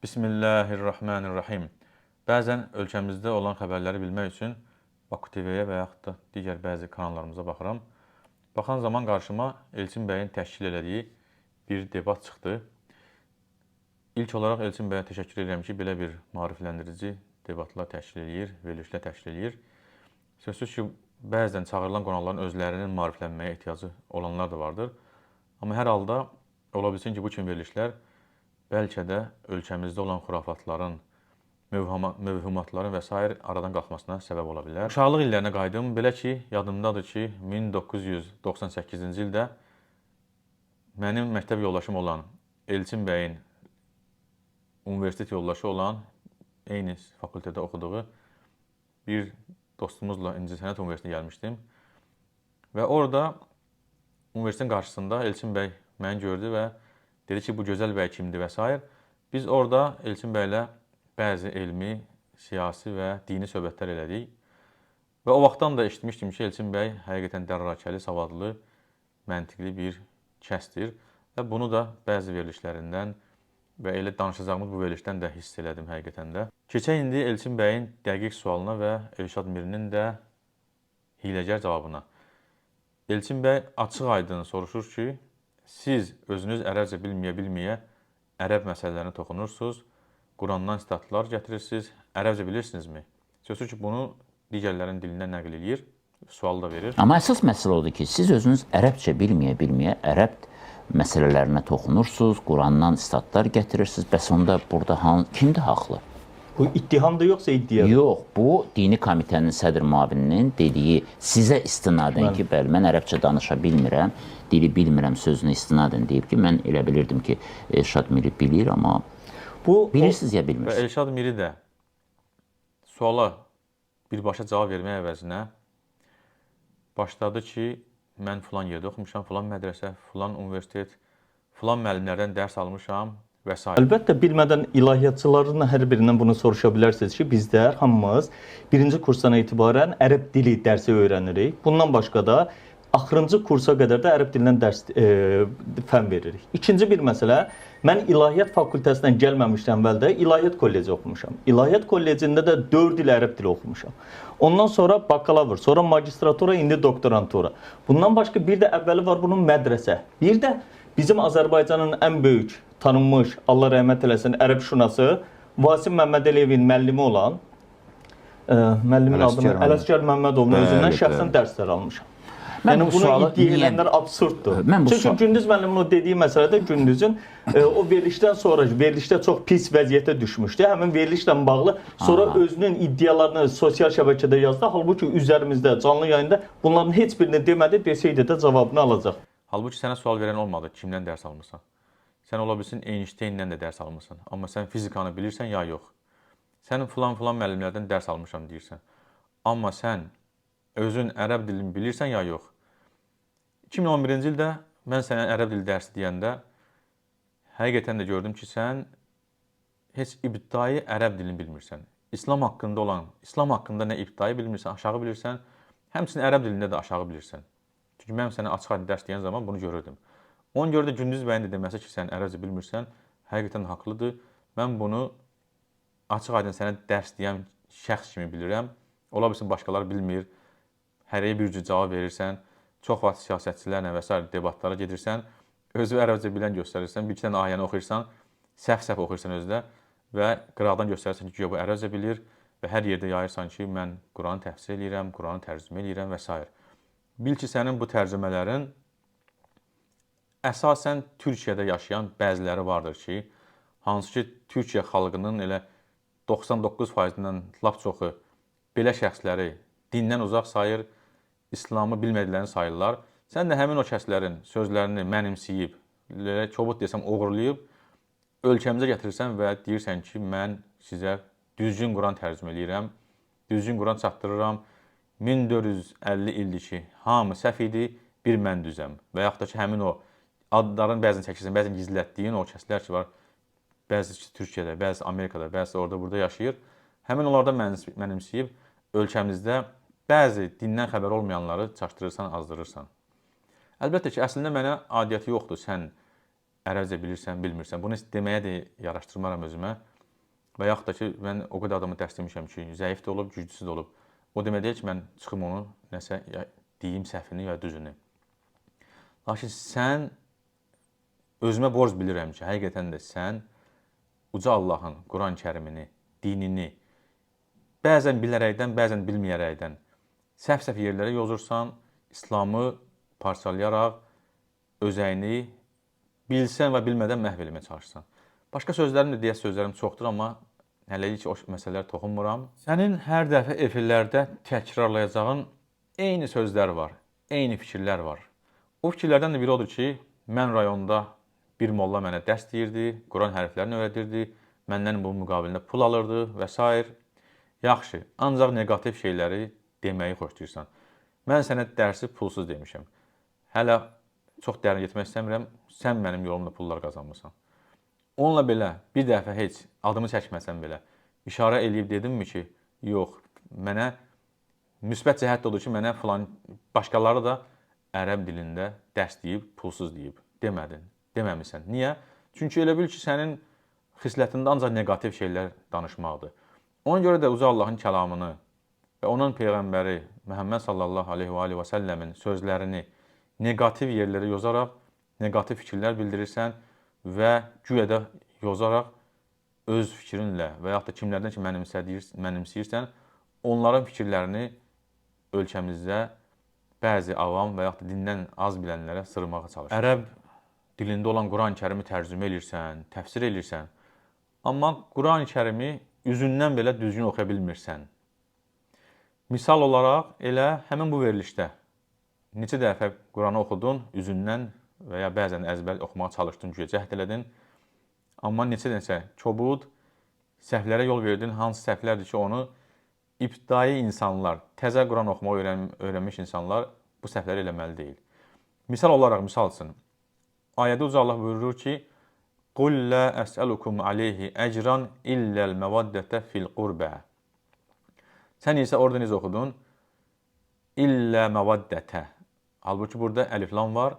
Bismillahirrahmanirrahim. Bəzən ölkəmizdə olan xəbərləri bilmək üçün Baku TV-yə və yaxud da digər bəzi kanallarımıza baxıram. Baxan zaman qarşıma Elçin bəyin təşkil elədiyi bir debat çıxdı. İlk olaraq Elçin bəyə təşəkkür edirəm ki, belə bir maarifləndirici debatlar təşkil edir, verilişlər təşkil edir. Sözsüz ki, bəzən çağırılan qonaqların özlərinin maariflənməyə ehtiyacı olanlar da vardır. Amma hər halda ola bilsin ki, bu kimi verilişlər bəlkə də ölkəmizdə olan xurafatların, mövhumatların və s. aradan qalxmasına səbəb ola bilər. Uşaqlıq illərinə qayıdım. Belə ki, yadımdadır ki, 1998-ci ildə mənim məktəb yoldaşım olan Elçin bəyin universitet yoldaşı olan, eyni fakültədə oxuduğu bir dostumuzla İncəsənət Universitetinə gəlmişdim. Və orada universitetin qarşısında Elçin bəy məni gördü və dedi ki, bu gözəl bəy kimdir və s. Biz orada Elçin bəylə bəzi elmi, siyasi və dini söhbətlər elədik. Və o vaxtdan da eşitmişdim ki, Elçin bəy həqiqətən dərrakəli, savadlı, məntiqli bir kəsdir. Və bunu da bəzi verilişlərindən və elə danışacağımız bu verilişdən də hiss elədim həqiqətən də. Keçək indi Elçin bəyin dəqiq sualına və Elşad Mirinin də hiyləgər cavabına. Elçin bəy açıq-aydın soruşur ki, siz özünüz ərəbcə bilməyə ərəb məsələlərinə toxunursunuz, Qurandan statlar gətirirsiniz, ərəbcə bilirsinizmi? Sözsüz ki, bunu digərlərin dilindən nəql edir, sual da verir. Amma əsas məsələ odur ki, siz özünüz ərəbcə bilməyə ərəb məsələlərinə toxunursunuz, Qurandan statlar gətirirsiniz, bəs onda burada kimdir haqlı? Bu ittihamdır yoxsa iddia? Yox, bu dini komitənin sədr müavininin dediyi sizə istinadən ki, bəli, mən ərəbcə danışa bilmirəm, dili bilmirəm sözünə istinadən deyib ki, mən elə bilirdim ki, Elşad Miri bilir, amma bilirsiniz ya bilmirsiniz. Və Elşad Miri də suala birbaşa cavab vermək əvəzinə başladı ki, mən filan yerdə oxumuşam, filan mədrəsə, filan universitet, filan müəllimlərdən dərs almışam və s. Əlbəttə, bilmədən ilahiyyatçıların hər birindən bunu soruşa bilərsiniz ki, bizlər hamımız birinci kursdan etibarən ərəb dili dərsi öyrənirik. Bundan başqa da axırıncı kursa qədər də ərəb dilindən dərs fən veririk. İkinci bir məsələ, mən ilahiyyat fakültəsindən gəlməmişdən əvvəldə ilahiyyat kolleci oxumuşam. İlahiyyat kollecində də 4 il ərəb dili oxumuşam. Ondan sonra bakalavr, sonra magistratura, indi doktorantura. Bundan başqa bir də əvvəli var bunun mədrəsə. Bir də bizim Azərbaycanın ən böyük, tanınmış, Allah rəhmət eləsin, ərəb şunası Vasim Məmmədəliyevin müəllimi olan müəllimin adını Ələsgər Məmmədovun özündən şəxsən dərslər almışam. Yəni bunu iddia edənlər absurddur. Çünki Gündüz müəllimin o dediyi məsələdə Gündüzün o verilişdən sonra verilişdə çox pis vəziyyətə düşmüşdü. Həmin verilişlə bağlı sonra özünün iddialarını sosial şəbəkədə yazdı. Halbuki üzərimizdə canlı yayında bunların heç birini demədi, desəydi də cavabını alacaq. Halbuki sənə sual verən olmadı, kimdən dərs almısan? Sən ola bilsin Einstein'dən də dərs almısan, amma sən fizikanı bilirsən ya yox. Sən filan müəllimlərdən dərs almışam deyirsən, amma sən özün ərəb dilini bilirsən ya yox. 2011-ci ildə mən sənə ərəb dili dərsi deyəndə həqiqətən də gördüm ki, sən heç ibtidai ərəb dilini bilmirsən. İslam haqqında nə ibtidai bilmirsən, aşağı bilirsən, həmçinin ərəb dilində də aşağı bilirsən. Çünki mən sənə açıq-aydın dərs deyən zaman bunu görürdüm. Ona görə də Gündüz bəyin də deməsi ki, sən ərəbcə bilmirsən, həqiqətən haqlıdır. Mən bunu açıq-aydın sənə dərs deyən şəxs kimi bilirəm. Ola bilsin başqaları bilmir, hərəyə bir cür cavab verirsən, çox vaxt siyasətçilərlə və s. debatlara gedirsən, özü ərəbcə bilən göstərirsən, bir-iki dənə ayəni oxuyursan, səhv oxuyursan özdə və qıraqdan göstərirsən ki, bu ərəbcə bilir və hər yerdə yayırsan ki, mən Quranı təfsir edirəm, Quranı tərcümə edirəm və s. Bil ki, sənin bu tərcümələrin əsasən Türkiyədə yaşayan bəziləri vardır ki, hansı ki, Türkiyə xalqının elə 99%-dən lap çoxu belə şəxsləri dindən uzaq sayır, İslamı bilmədiklərini sayırlar. Sən də həmin o kəslərin sözlərini mənimsəyib, kobud desəm, oğurlayıb, ölkəmizə gətirirsən və deyirsən ki, mən sizə düzgün Quran tərcümə edirəm, düzgün Quran çatdırıram, 1450 ildir ki, hamı səhv idi, bir mən düzəm. Və yaxud da ki, həmin o adların bəzini çəkirsən, bəzini gizlətdiyin o kəslər ki var, bəzisi Türkiyədə, bəzisi Amerikada, bəzisi orada burada yaşayır. Həmin onlardan mənimsəyib, ölkəmizdə bəzi dindən xəbər olmayanları çaşdırırsan, azdırırsan. Əlbəttə ki, əslində mənə adiyyəti yoxdur, sən ərəbcə bilirsən, bilmirsən. Bunu deməyə də yaraşdırmaram özümə. Və yaxud da ki, mən o qədər adamı dərs demişəm ki, zəif də olub, güclüsü də olub. O demək deyil ki, mən çıxım onu nəsə ya deyim səhvini ya düzünü. Lakin sən özümə borc bilirəm ki, həqiqətən də sən uca Allahın Quran-Kərimini, dinini bəzən bilərəkdən, bəzən bilməyərəkdən səhv-səhv yerlərə yozursan, İslamı parçalayaraq özəyini bilsən və bilmədən məhv eləməyə çalışırsan. Başqa sözlərim də deyə sözlərim çoxdur, amma hələlik o məsələlərə toxunmuram. Sənin hər dəfə efirlərdə təkrarlayacağın eyni sözlər var, eyni fikirlər var. O fikirlərdən də biri odur ki, mən rayonda bir molla mənə dərs deyirdi, Quran hərflərini öyrədirdi, məndən bu müqabilində pul alırdı və s. Yaxşı, ancaq negativ şeyləri deməyi xoşlayırsan. Mən sənə dərsi pulsuz demişəm. Hələ çox dərin getmək istəmirəm, sən mənim yolumda pullar qazanmısan. Onunla belə bir dəfə heç adımı çəkməsən belə işarə eləyib dedimmi ki, yox, mənə müsbət cəhət odur ki, mənə filan başqaları da ərəb dilində dərs deyib, pulsuz deyib. Demədin, deməmisən. Niyə? Çünki elə bil ki, sənin xislətində ancaq negativ şeylər danışmaqdır. Ona görə də Uca Allahın kəlamını və onun Peyğəmbəri Məhəmməd sallallahu aleyhi və səlləmin sözlərini negativ yerlərə yozaraq, negativ fikirlər bildirirsən və güya da yozaraq öz fikrinlə və yaxud da kimlərdən ki mənimsəyirsən, onların fikirlərini ölkəmizdə bəzi avam və yaxud da dindən az bilənlərə sırmağa çalışır. Ərəb dilində olan Quran-Kərimi tərcümə edirsən, təfsir edirsən, amma Quran-Kərimi üzündən belə düzgün oxuya bilmirsən. Misal olaraq elə həmin bu verilişdə neçə dəfə Quranı oxudun, üzündən və ya bəzən əzbər oxumağa çalışdın, güya cəhd elədin. Amma neçə kobud səhvlərə yol verdin, hansı səhvlərdir ki, onu ibtidai insanlar, təzə Quran oxumağı öyrənmiş insanlar bu səhvləri eləməli deyil. Misal olaraq, misal üçün, ayədə Uca Allah buyurur ki, قُلْ لَا أَسْأَلُكُمْ عَلَيْهِ أَجْرًا إِلَّا الْمَوَدَّةَ فِي الْقُرْبَى. Sən isə orada necə oxudun? İllə məvaddətə. Halbuki burada əliflam var.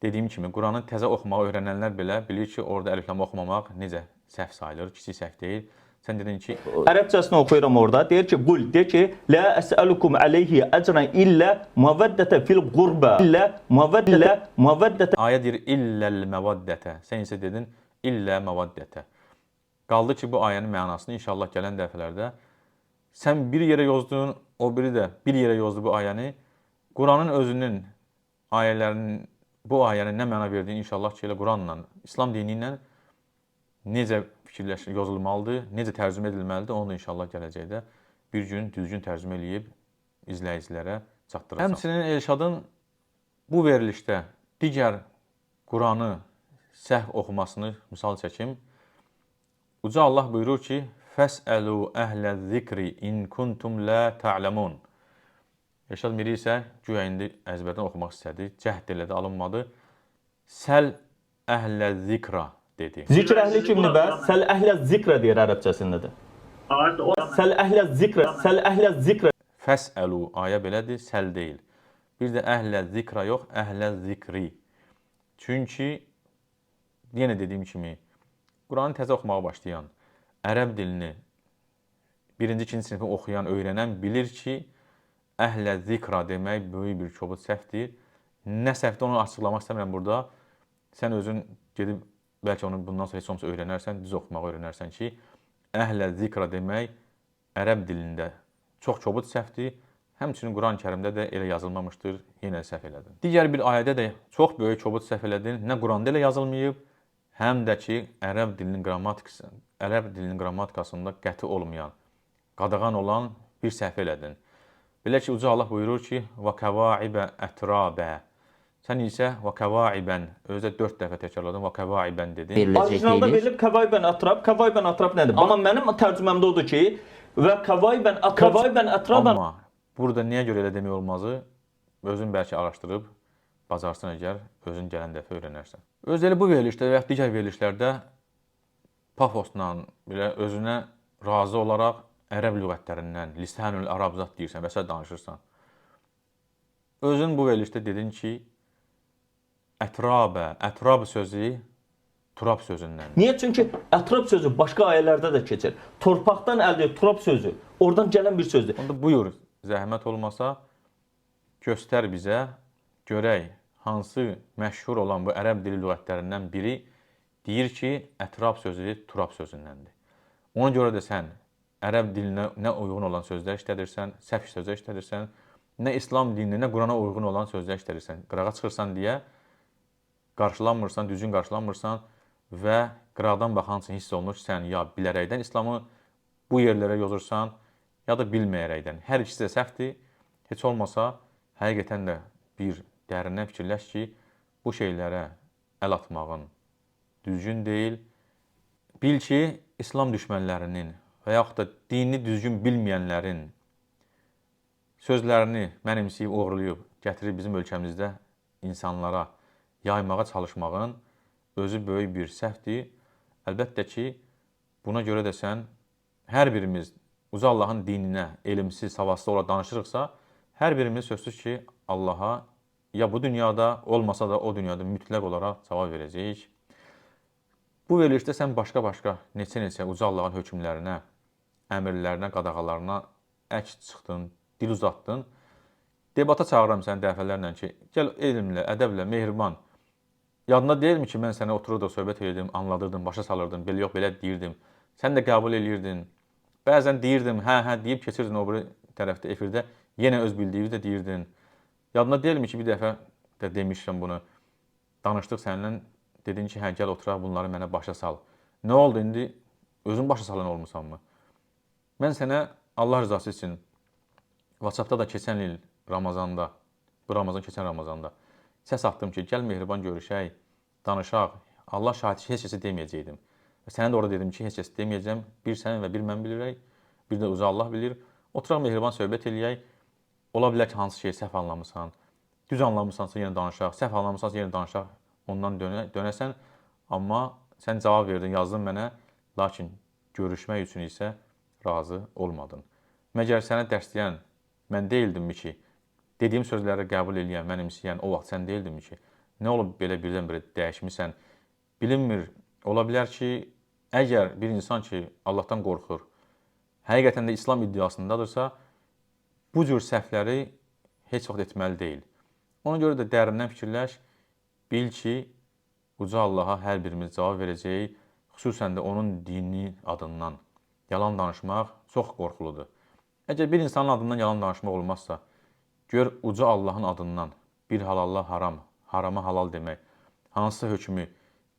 Dediyim kimi, Quranı təzə oxumağı öyrənənlər belə bilir ki, orada əliflam oxumamaq necə səhv sayılır, kiçik səhv deyil. Sən dedin ki... Ərəbcəsini oxuyuram orada. Deyir ki, qul, deyir ki, Lə əsəlukum aleyhi əcran illə məvəddətə fil qurbə. İllə məvəddətə. Ayə deyir, illəl məvaddətə. Sən isə dedin, illə məvaddətə. Qaldı ki, bu ayənin mənasını inşallah gələn dəfələrdə sən bir yerə yozdun, o biri də bir yerə yozdu bu ayəni. Quranın özünün ayələrinin, bu ayənin nə məna verdiyini inşallah ki, elə Quranla, İslam dini ilə necə yazılmalıdır, necə tərcümə edilməlidir, onu da inşallah gələcəkdə bir gün düzgün tərcümə eləyib izləyicilərə çatdıracaq. Həmçinin Elşadın bu verilişdə digər Quranı səhv oxumasını misal çəkim. Uca Allah buyurur ki, Fəsəlu əhlə zikri in kuntum la ta'lamun. Elşad Miri isə güya indi əzbərdən oxumaq istədi, cəhd elədi, alınmadı. Səl əhlə zikra dedi. Zikr əhli kimdir bəs? Səl əhlə zikrə deyir ərəbcəsində də. Səl əhlə zikrə, səl əhlə zikrə. Fəsəlu ayə belədir, səl deyil. Bir də əhlə zikra yox, əhlə zikri. Çünki yenə dediyim kimi Quranı təzə oxumağa başlayan, ərəb dilini birinci, ikinci sinifə oxuyan, öyrənən bilir ki, əhlə zikra demək böyük bir kobud səhvdir. Nə səhvdir onu açıqlamaq istəmirəm burada. Sən özün gedib bəlkə onu bundan sonra heç olmasa öyrənərsən, düz oxumağı öyrənərsən ki, əhlə zikra demək ərəb dilində çox kobud səhvdir. Həmçinin Quran-Kərimdə də elə yazılmamışdır, yenə səhv elədin. Digər bir ayədə də çox böyük kobud səhv elədin. Nə Quranda elə yazılmayıb, həm də ki, ərəb dilinin qrammatikasında qəti olmayan, qadağan olan bir səhv elədin. Belə ki, Uca Allah buyurur ki, وَكَوَاعِبَ أَتْرَابَ. Sən isə vəkəvaibən, özdə 4 dəfə təkrarladın, vəkəvaibən dedin. Orijinalda verilib kəvaibən ətrab nədir? Amma mənim tərcüməmdə odur ki, vəkəvaibən ətrabən. Amma burada niyə görə elə demək olmazı, özün bəlkə araşdırıb, bacarsan əgər, özün gələn dəfə öyrənərsən. Özləri bu verilişdə və ya digər verilişlərdə pafosla, belə özünə razı olaraq ərəb lüğətlərindən, lisanül ərabzat deyirsən və s. danışırsan. Özün bu verilişdə dedin ki, ətrab sözü turab sözündən. Niyə? Çünki ətrab sözü başqa ayələrdə də keçir. Torpaqdan əldə et, turab sözü oradan gələn bir sözdür. Onda buyur, zəhmət olmasa göstər bizə, görək hansı məşhur olan bu ərəb dili lüğətlərindən biri deyir ki, ətrab sözü turab sözündəndir. Ona görə də sən ərəb dilinə nə uyğun olan sözlər işlədirsən, səhv sözlər işlədirsən, nə İslam dininə, nə Qurana uyğun olan sözlər işlədirsən. Qırağa çıxırsan deyə qarşılanmırsan, düzgün qarşılanmırsan və qıraqdan baxan üçün hiss olunur ki, sən ya bilərəkdən İslamı bu yerlərə yozursan, ya da bilməyərəkdən. Hər ikisi də səhvdir. Heç olmasa həqiqətən də bir dərindən fikirləş ki, bu şeylərə əl atmağın düzgün deyil. Bil ki, İslam düşmənlərinin və yaxud da dini düzgün bilməyənlərin sözlərini mənimsəyib, uğurlayıb, gətirib bizim ölkəmizdə insanlara yaymağa çalışmağın özü böyük bir səhvdir. Əlbəttə ki, buna görə də sən hər birimiz Uca Allahın dininə elmsiz, savadsız olaraq danışırıqsa, hər birimiz sözsüz ki, Allaha ya bu dünyada, olmasa da o dünyada mütləq olaraq cavab verəcəyik. Bu verilişdə sən başqa-başqa neçə-neçə Uca Allahın hökmlərinə, əmrlərinə, qadağalarına əks çıxdın, dil uzatdın. Debata çağıram səni dəfələrlə ki, gəl elmlə, ədəblə, mehriban. Yadına deyilmi ki, mən sənə oturur da söhbət edirdim, anladırdım, başa salırdım, belə yox, belə deyirdim. Sən də qəbul edirdin. Bəzən deyirdim, hə deyib keçirdin o biri tərəfdə, efirdə. Yenə öz bildiyini də deyirdin. Yadına deyilmi ki, bir dəfə də demişəm bunu. Danışdıq səninlə, dedin ki, hə, gəl oturaq, bunları mənə başa sal. Nə oldu indi? Özün başa salan olmusan mı? Mən sənə Allah rızası üçün WhatsAppda da keçən il Ramazanda, bu Ramazan keçən Ramazanda səs atdım ki, gəl mehriban görüşək, danışaq. Allah şahid heç kəsə deməyəcəkdim. Və sənə də orada dedim ki, heç kəsə deməyəcəm. Bir sən və bir mən bilirək, bir də Uca Allah bilir. Oturaq mehriban söhbət eləyək. Ola bilər ki, hansı şeyi səhv anlamısan, düz anlamısansa yenə danışaq, səhv anlamısansa yenə danışaq, ondan dönəsən. Amma sən cavab verdin, yazdın mənə, lakin görüşmək üçün isə razı olmadın. Məgər sənə dərsləyən mən deyildimmi ki, dediyim sözləri qəbul eləyən, mənimsəyən o vaxt sən deyildimmi ki, nə olub belə birdən-birə dəyişmirsən? Bilinmir, ola bilər ki, əgər bir insan ki, Allahdan qorxur, həqiqətən də İslam iddiasındadırsa, bu cür səhvləri heç vaxt etməli deyil. Ona görə də dərindən fikirləş, bil ki, Uca Allaha hər birimiz cavab verəcəyik, xüsusən də onun dini adından. Yalan danışmaq çox qorxuludur. Əgər bir insanın adından yalan danışmaq olmazsa, gör Uca Allahın adından bir halalla haram, harama halal demək, hansı hökmü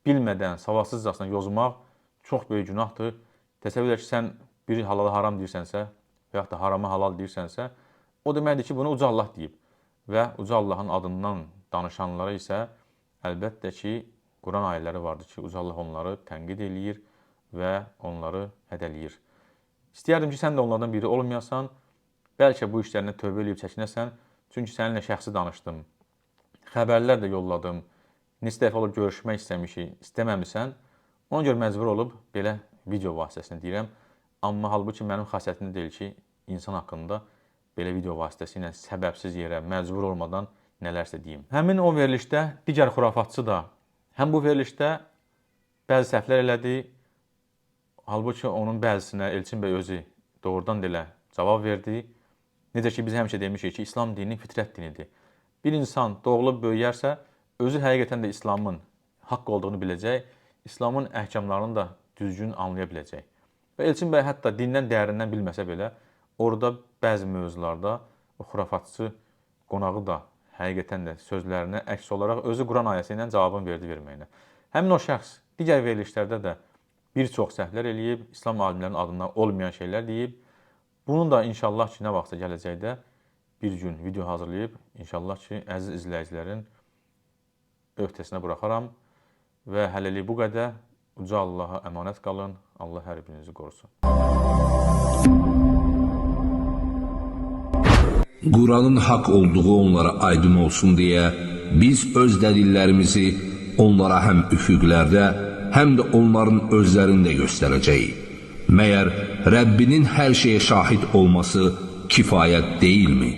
bilmədən, savadsızcasına yozmaq çox böyük günahdır. Təsəvvür et ki, sən bir halala haram deyirsənsə və yaxud da harama halal deyirsənsə, o deməkdir ki, bunu Uca Allah deyib. Və Uca Allahın adından danışanlara isə əlbəttə ki, Quran ayələri vardır ki, Uca Allah onları tənqid eləyir və onları hədələyir. İstəyərdim ki, sən də onlardan biri olmayasan, bəlkə bu işlərinə tövbə eləyib çəkinəsən, çünki səninlə şəxsi danışdım, xəbərlər də yolladım, neçə dəfə olub görüşmək istəmişik, istəməmisən, ona görə məcbur olub belə video vasitəsilə deyirəm. Amma halbuki mənim xasiyyətim deyil ki, insan haqqında belə video vasitəsilə səbəbsiz yerə, məcbur olmadan nələrsə deyim. Həmin o verilişdə digər xurafatçı da həm bu verilişdə bəzi səhvlər elədi, halbuki onun bəzisinə Elçin bəy özü doğrudan da elə cavab verdi. Necə ki, biz həmişə demişik ki, İslam dini fitrət dinidir. Bir insan doğulub böyüyərsə, özü həqiqətən də İslamın haqq olduğunu biləcək, İslamın əhkamlarını da düzgün anlaya biləcək. Və Elçin bəy hətta dindən dərindən bilməsə belə, orada bəzi mövzularda o xurafatçı qonağı da həqiqətən də sözlərinə əks olaraq özü Quran ayəsi ilə cavabını verməyinə. Həmin o şəxs digər verilişlərdə də bir çox səhvlər eləyib, İslam alimlərinin adından olmayan şeylər deyib. Bunun da inşallah ki, nə vaxtsa gələcəkdə bir gün video hazırlayıb, inşallah ki, əziz izləyicilərin öhdəsinə buraxaram. Və hələlik bu qədər. Uca Allaha əmanət qalın. Allah hər birinizi qorusun. Quranın haqq olduğu onlara aydın olsun deyə biz öz dəlillərimizi onlara həm üfüqlərdə, həm də onların özlərində göstərəcəyik. Məyər Rəbbinin hər şeyə şahid olması kifayət deyilmi?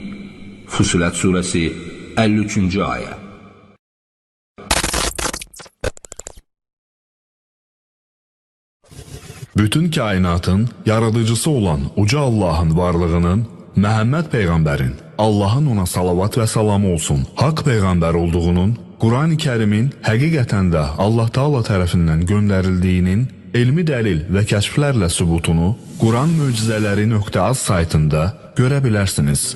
Fusilət surəsi 53-cü ayə. bütün kainatın yaradıcısı olan Uca Allahın varlığının, Məhəmməd Peyğəmbərin, Allahın ona salavat və salamı olsun, haqq Peyğəmbər olduğunun, Qurani Kərimin həqiqətən də Allah Taala tərəfindən göndərildiyinin elmi dəlil və kəşflərlə sübutunu Quran Möcüzələri.az saytında görə bilərsiniz.